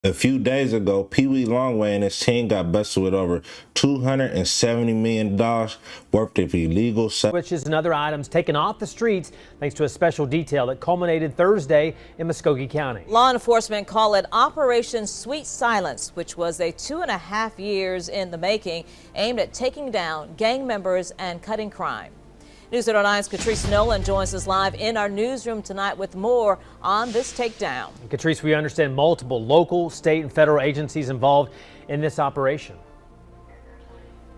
A few days ago, PeeWee LongWay and his team got busted with over $270 million worth of illegal sandwiches and other items taken off the streets thanks to a special detail that culminated Thursday in Muskogee County. Law enforcement call it Operation Sweet Silence, which was a 2.5 years in the making, aimed at taking down gang members and cutting crime. News 809's Catrice Nolan joins us live in our newsroom tonight with more on this takedown. Catrice, we understand multiple local, state, and federal agencies involved in this operation.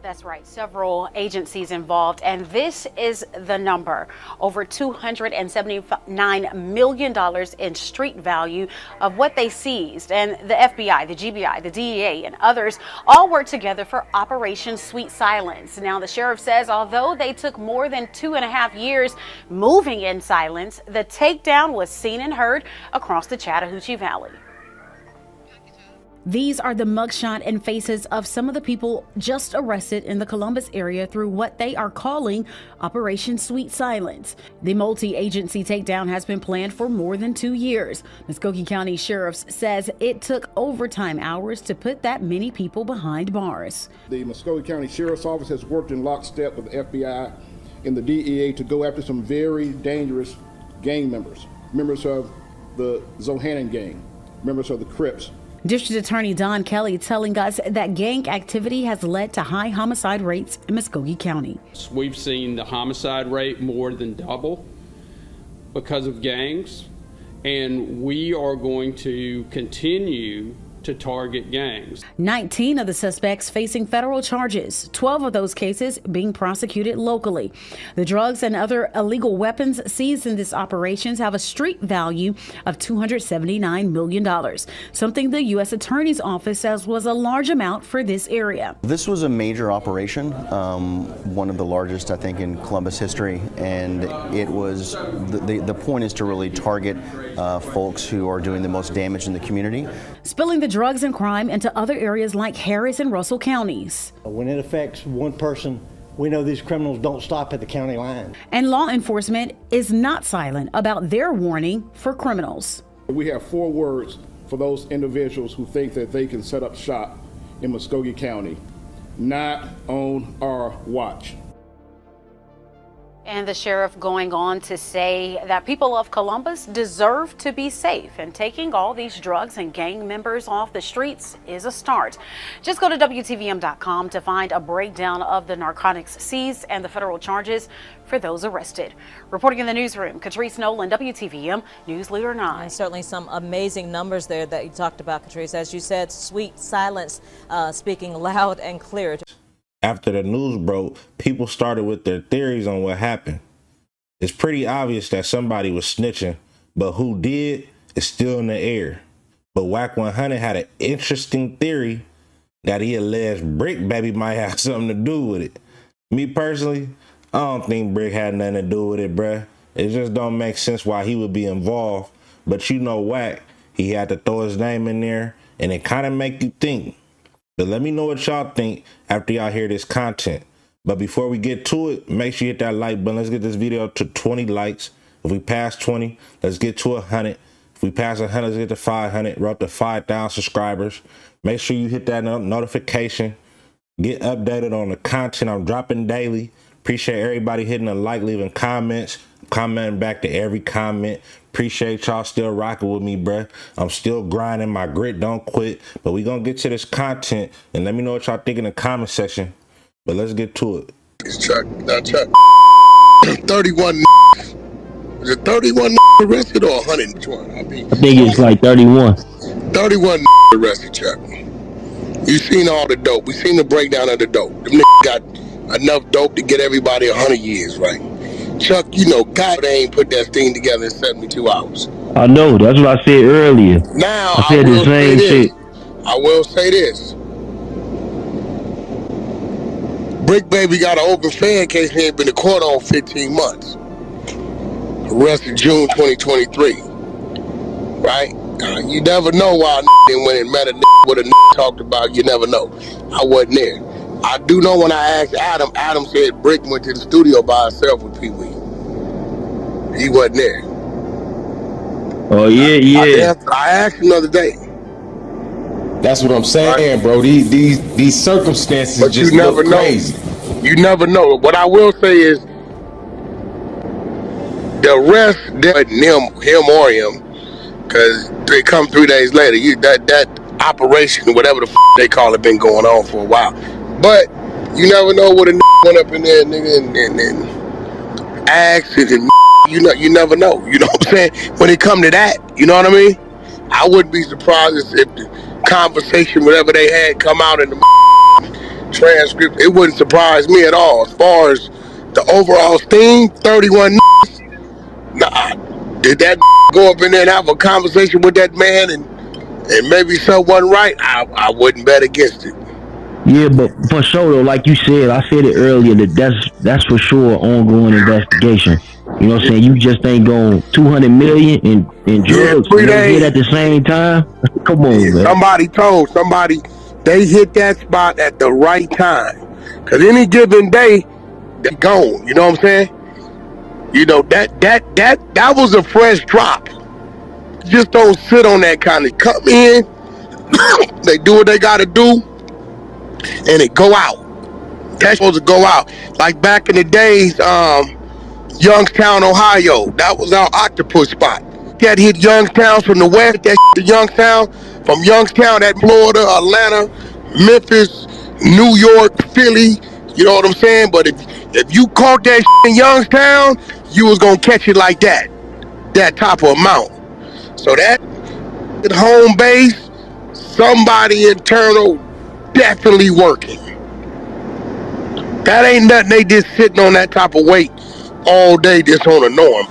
That's right. Several agencies involved, and this is the number. Over $279 million in street value of what they seized. And the FBI, the GBI, the DEA, and others all worked together for Operation Sweet Silence. Now, the sheriff says although they took more than 2.5 years moving in silence, the takedown was seen and heard across the Chattahoochee Valley. These are the mugshot and faces of some of the people just arrested in the Columbus area through what they are calling Operation Sweet Silence. The multi-agency takedown has been planned for more than 2 years. Muskogee County Sheriff's says it took overtime hours to put that many people behind bars. The Muskogee County Sheriff's Office has worked in lockstep with the FBI and the DEA to go after some very dangerous gang members of the Zohannan gang, members of the Crips. District Attorney Don Kelly telling us that gang activity has led to high homicide rates in Muskogee County. We've seen the homicide rate more than double because of gangs, and we are going to continue to target gangs. 19 of the suspects facing federal charges, 12 of those cases being prosecuted locally. The drugs and other illegal weapons seized in this operations have a street value of $279 million, something the U.S. Attorney's Office says was a large amount for this area. This was a major operation, one of the largest, I think, in Columbus history, and it was, the point is to really target folks who are doing the most damage in the community. Spilling the drugs and crime into other areas like Harris and Russell counties. When it affects one person, we know these criminals don't stop at the county line. And law enforcement is not silent about their warning for criminals. We have 4 words for those individuals who think that they can set up shop in Muskogee County: not on our watch. And the sheriff going on to say that people of Columbus deserve to be safe, and taking all these drugs and gang members off the streets is a start. Just go to WTVM.com to find a breakdown of the narcotics seized and the federal charges for those arrested. Reporting in the newsroom, Catrice Nolan, WTVM News Leader 9. And certainly some amazing numbers there that you talked about, Catrice. As you said, sweet silence, speaking loud and clear. After the news broke, people started with their theories on what happened. It's pretty obvious that somebody was snitching, but who did is still in the air. But Wack 100 had an interesting theory that he alleged Bricc baby might have something to do with it. Me personally, I don't think Bricc had nothing to do with it, bruh. It just don't make sense why he would be involved. But you know Wack, he had to throw his name in there, and it kind of make you think. But let me know what y'all think after y'all hear this content. But before we get to it, make sure you hit that like button. Let's get this video to 20 likes. If we pass 20, let's get to 100. If we pass 100, let's get to 500. We're up to 5,000 subscribers. Make sure you hit that notification. Get updated on the content I'm dropping daily. Appreciate everybody hitting a like, leaving comments, commenting back to every comment. Appreciate y'all still rocking with me, bruh. I'm still grinding. My grit don't quit. But we gonna get to this content, and let me know what y'all think in the comment section. But let's get to it. It's Chuck. Not Chuck. 31. Is it 31 arrested or 100? Which one? I think it's like 31. 31 arrested, Chuck. You seen all the dope. We seen the breakdown of the dope. Them niggas got enough dope to get everybody 100 years, right? Chuck, you know, God, they ain't put that thing together in 72 hours. I know, that's what I said earlier. Now, I said the same shit. I will say this. Bricc baby got an open fan case he ain't been to court on 15 months. Arrested June 2023. Right? You never know why a when it met a what a talked about, you never know. I wasn't there. I do know when I asked Adam, Adam said Bricc went to the studio by himself with PeeWee. He wasn't there. Oh, yeah, yeah. I asked him the other day. That's what I'm saying, right? bro. These circumstances But you just never look know. crazy. You never know. What I will say is the rest, him or him, because they come 3 days later. That operation, whatever the they call it, been going on for a while. But you never know what a went up in there, nigga, and asked and you never know. You know what I'm saying? When it come to that, you know what I mean? I wouldn't be surprised if the conversation, whatever they had, come out in the transcript. It wouldn't surprise me at all. As far as the overall theme, 31. Nah, did that go up in there and have a conversation with that man and maybe someone right? I wouldn't bet against it. Yeah, but for sure though, like you said, I said it earlier that's for sure ongoing investigation. You know what I'm saying? You just ain't going 200 million in drugs 3 and they hit days. at the same time. Come on, man. Somebody they hit that spot at the right time. Cause any given day, they gone. You know what I'm saying? You know that was a fresh drop. Just don't sit on that kind of come in. They do what they gotta do, and it go out. That's supposed to go out. Like back in the days, Youngstown, Ohio. That was our octopus spot. That hit Youngstown from the west. That to Youngstown, from Youngstown, that Florida, Atlanta, Memphis, New York, Philly. You know what I'm saying? But if you caught that in Youngstown, you was gonna catch it like that type of amount. So that at home base, somebody internal definitely working. That ain't nothing they just sitting on that type of weight all day just on a norm.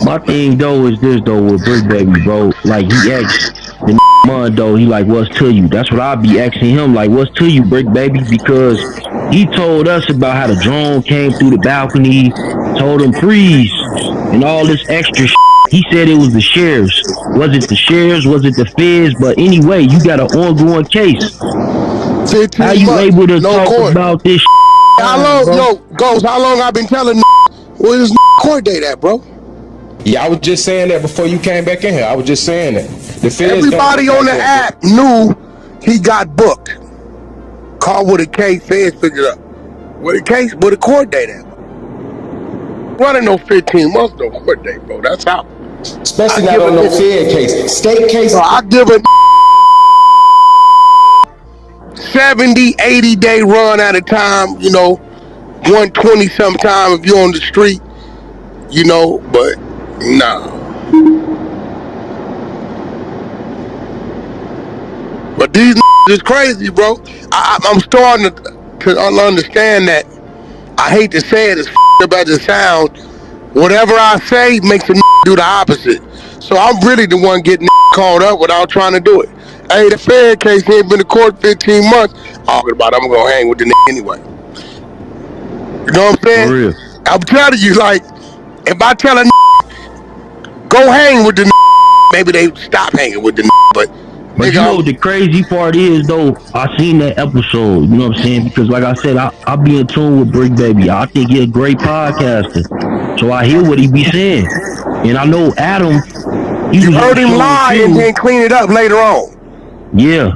My thing though is this though with Bricc Baby, bro. Like he asked the MONDO, he like, what's to you? That's what I'll be asking him, like, what's to you, Bricc Baby? Because he told us about how the drone came through the balcony, told him freeze, and all this extra shit. He said it was the sheriffs. Was it the sheriffs? Was it the feds? But anyway, you got an ongoing case. 15 How you months, able to no talk court. about this shit? How long, bro? Ghost, how long I been telling where's this court date at, bro? Yeah, I was just saying that before you came back in here. I was just saying that. The feds Everybody on the app knew he got booked. Called with a case, feds figured up. With a case, with a court date at. Running no 15 months, no court date, bro. That's out. Especially not on no Fed case. State case. So I give a 70, 80 day run at a time, you know, 120 sometime if you're on the street, you know, but nah. But these is crazy, bro. I'm starting to understand that. I hate to say it as up as it sounds. Whatever I say makes a do the opposite. So I'm really the one getting called up without trying to do it. Hey, the Fed case ain't been to court 15 months. Talking about I'm gonna hang with the anyway. You know what I'm saying? For real. I'm telling you, like, if I tell a go hang with the maybe they stop hanging with the but you know what the crazy part is though? I seen that episode, you know what I'm saying? Because like I said, I'll be in tune with Bricc Baby. I think he's a great podcaster. So I hear what he be saying. And I know Adam, you heard him lie and then clean it up later on. Yeah.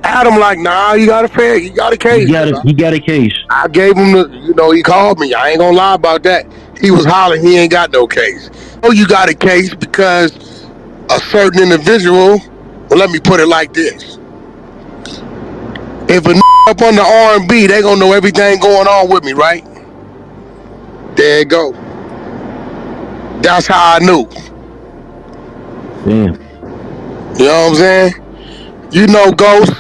Adam like, nah, you got a case. He got a case. I gave him the, you know, he called me. I ain't gonna lie about that. He was hollering he ain't got no case. Oh, you got a case because a certain individual, well, let me put it like this. If a up on the R&B, they gonna know everything going on with me, right? There you go. That's how I knew. Damn. You know what I'm saying? You know Ghost.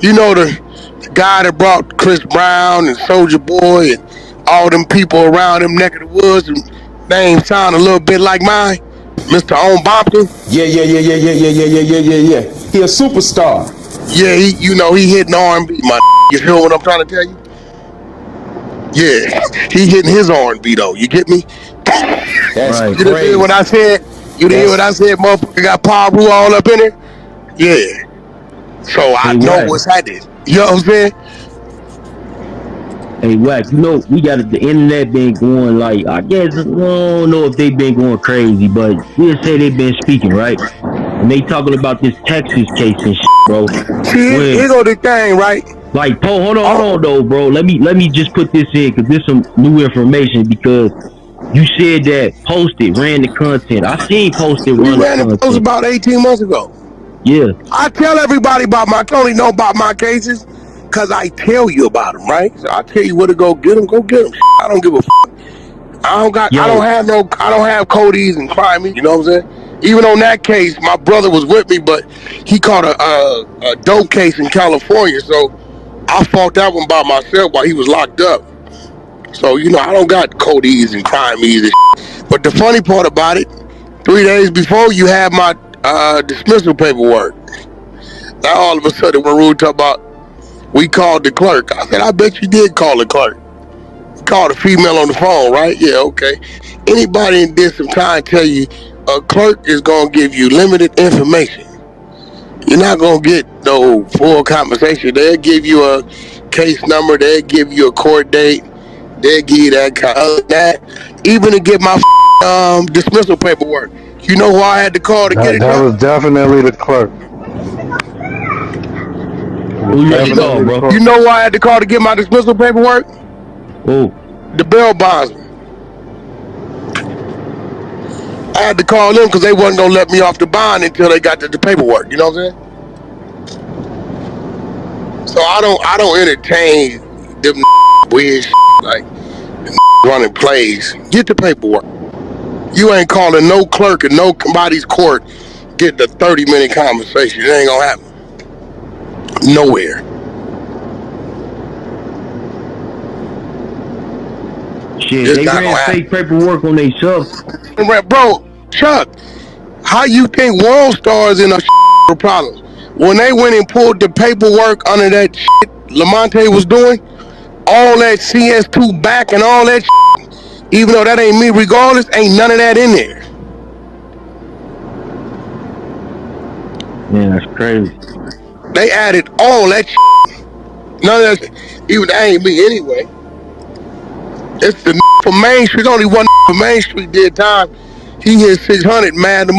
You know the guy that brought Chris Brown and Soulja Boy and all them people around them neck of the woods and names sound a little bit like mine. Mr. On Bompton. Yeah. He a superstar. Yeah, he hitting R&B, my. You feel what I'm trying to tell you? Yeah, he hitting his R&B though. You get me? That's right. You didn't hear what I said? You didn't hear what I said? Motherfucker got PIRU all up in it? Yeah. So I know Wack. what's happening. You know what I'm saying? Hey, Wack, you know, we got the internet been going like, I guess, I don't know if they been going crazy, but we'll say they been speaking, right? and they talking about this Texas case and shit, bro. See, here go the thing, right? Like, hold on, though, bro. Let me just put this in because this some new information because you said that Posted ran the content. I seen Posted run the content. Post about 18 months ago. Yeah. I tell everybody about only know about my cases because I tell you about them, right? So I tell you where to go get them. I don't give a fuck. I don't have Cody's and crime. You know what I'm saying? Even on that case, my brother was with me, but he caught a dope case in California, so I fought that one by myself while he was locked up. So, you know, I don't got Cody's and crime's and shit. But the funny part about it, 3 days before you had my dismissal paperwork. Now all of a sudden when Rude talk about we called the clerk. I said, I bet you did call the clerk. You called a female on the phone, right? Yeah, okay. Anybody in DISSIN time tell you a clerk is gonna give you limited information. You're not gonna get no full compensation. They'll give you a case number, they'll give you a court date, they'll give you that kind of that. Even to get my dismissal paperwork. You know who I had to call to get it done? That was definitely the clerk. You know who I had to call to get my dismissal paperwork? Who? The bail bondsman. I had to call them because they wasn't gonna let me off the bond until they got the paperwork. You know what I'm saying? So I don't entertain them weird shit, like running plays. Get the paperwork. You ain't calling no clerk in nobody's court get the 30-minute conversation. It ain't gonna happen. Nowhere. Shit, they ran fake paperwork on themselves. Bro, Chuck, how you think World Stars in a problems? When they went and pulled the paperwork under that shit Lamonte was doing, all that CS2 back and all that shit, even though that ain't me regardless, ain't none of that in there. Man, that's crazy. They added all that shit. None of that, even that ain't me anyway. It's the from Main Street, only one from Main Street did time. He hit 600, mad the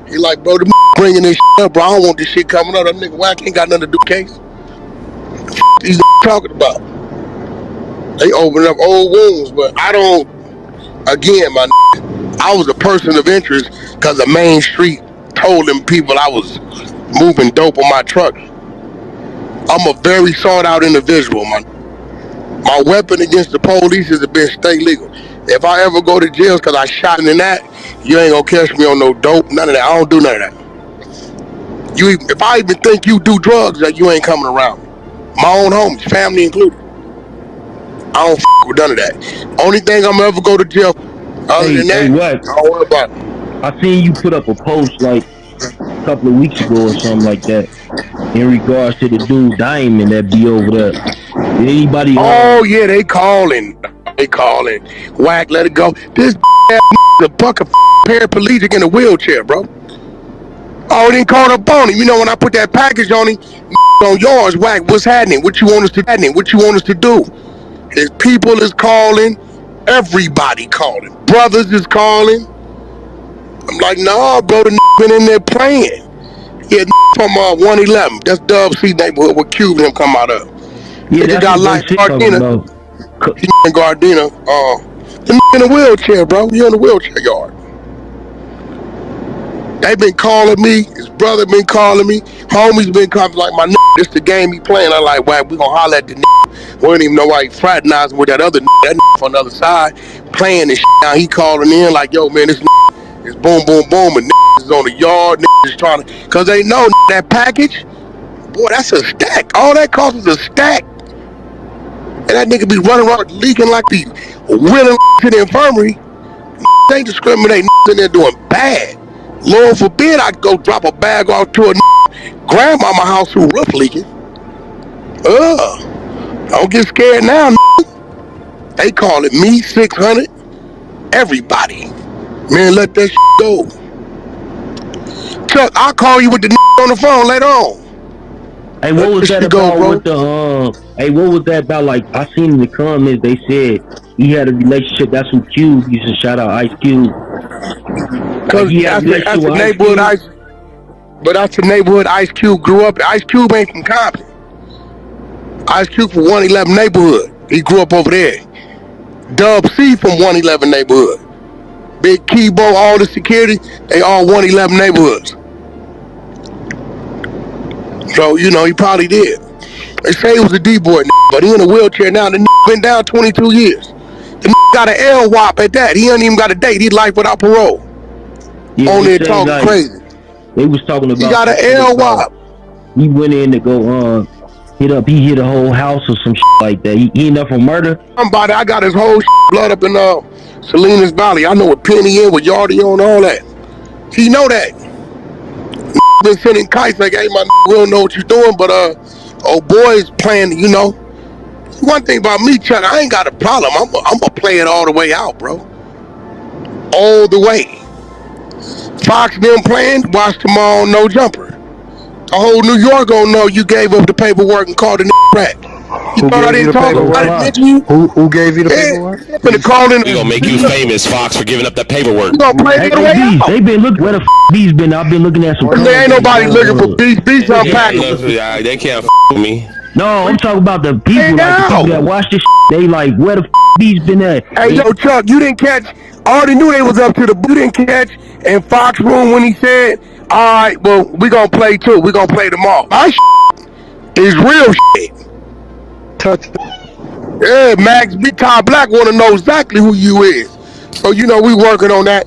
He like, bro, the bringing this shit up, bro. I don't want this shit coming up. That nigga Wack ain't got nothing to do with the case. He's talking about. They open up old wounds, but I don't, again, I was a person of interest because the Main Street told them people I was moving dope on my truck. I'm a very sought out individual, man. My weapon against the police has been stay legal. If I ever go to jail because I shot in that, you ain't gonna catch me on no dope, none of that. I don't do none of that. If I even think you do drugs, that you ain't coming around. My own homies, family included. I don't with none of that. Only thing I'm ever go to jail, other than that, Wack, I don't worry about it. I seen you put up a post like a couple of weeks ago or something like that in regards to the dude Diamond that be over there. Did anybody? Oh yeah, they calling. Wack, let it go. This a buck of paraplegic in a wheelchair, bro. Oh, they called up on him. You know when I put that package on him, on yours, Wack. What's happening? What you want us to do? His people is calling. Everybody calling. Brothers is calling. I'm like, nah, bro. The been in there playing. Yeah, from 111. That's Dub C neighborhood where Cube and him come out of. Yeah, they got like Gardena. He in Gardena. The in a wheelchair, bro. He in the wheelchair yard. They been calling me. His brother been calling me. Homies been calling me like, my this the game he playing. I like, wow, we gonna holler at the We don't even know why he fraternizing with that other that on the other side playing this now. He calling in like, yo, man, this is boom, boom, boom, and is on the yard. Is trying to, cause they know that package. Boy, that's a stack. All that cost is a stack. And that nigga be running around leaking like the willing to the infirmary. They discriminate in there doing bad. Lord forbid I go drop a bag off to a grandmama house who roof leaking. Don't get scared now. They call it me 600. Everybody. Man, let that go. Chuck, I'll call you with the on the phone later on. Hey, what was that about with the hey, what was that about? Like, I seen in the comments they said he had a relationship. That's what Cube used to shout out Ice Cube. Cause that's the neighborhood But that's the neighborhood Ice Cube grew up in. Ice Cube ain't from Compton. Ice Cube from 111 neighborhood. He grew up over there. Dub C from 111 neighborhood. Big Keybo, all the security, they all 111 neighborhoods. So, you know, he probably did. They say he was a D-boy, but he in a wheelchair now. The been down 22 years. The got an LWAP at that. He ain't even got a date. He life without parole. Yeah, on there talking crazy. They was talking about. He got an LWAP. He went in to go he hit a whole house or some shit like that. He ended up for murder. Somebody, I got his whole blood up in Salinas Valley. I know what Penny in, with Yardy on, all that. He know that. Been sending kites like, hey, we don't know what you're doing, but old boy's playing, you know. One thing about me, Chuck, I ain't got a problem. I'm gonna play it all the way out, bro. All the way. Fox been playing, watch tomorrow, no jumper. The whole New York gonna know you gave up the paperwork and called the rat. You thought I didn't talk about it, you? Who gave you the paperwork? We gonna make you famous, Fox, for giving up that paperwork. We gonna play it the way out. They been looking where the B's been. I've been looking at some. There ain't nobody looking for beef. Beef's unpacked. They can't with me. No, I'm talking about the people, like the people that watch this. They like, where the B's been at? Hey, yo, Chuck, you didn't catch. I already knew they was up to the. You didn't catch in Fox room when he said, "All right, well, we gonna play too. We gonna play tomorrow." My is real shit. Yeah, Max, Big Time Black want to know exactly who you is. So, you know, we working on that.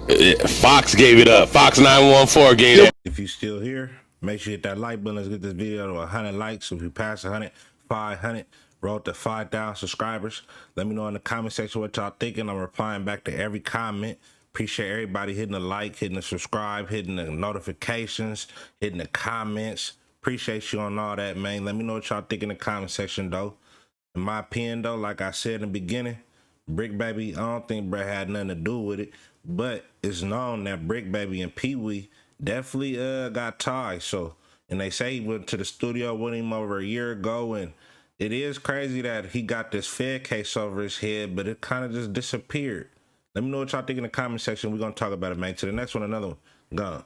Fox gave it up. Fox 914 gave it up. If you still here, make sure you hit that like button. Let's get this video to 100 likes. If you pass 100, 500, roll to 5,000 subscribers. Let me know in the comment section what y'all thinking. I'm replying back to every comment. Appreciate everybody hitting the like, hitting the subscribe, hitting the notifications, hitting the comments. Appreciate you on all that, man. Let me know what y'all think in the comment section, though. In my opinion, though, like I said in the beginning, Bricc Baby, I don't think Bricc had nothing to do with it, but it's known that Bricc Baby and PeeWee definitely got ties. So, and they say he went to the studio with him over a year ago, and it is crazy that he got this Fed case over his head, but it kind of just disappeared. Let me know what y'all think in the comment section. We're gonna talk about it, man. To the next one, another one. Gone.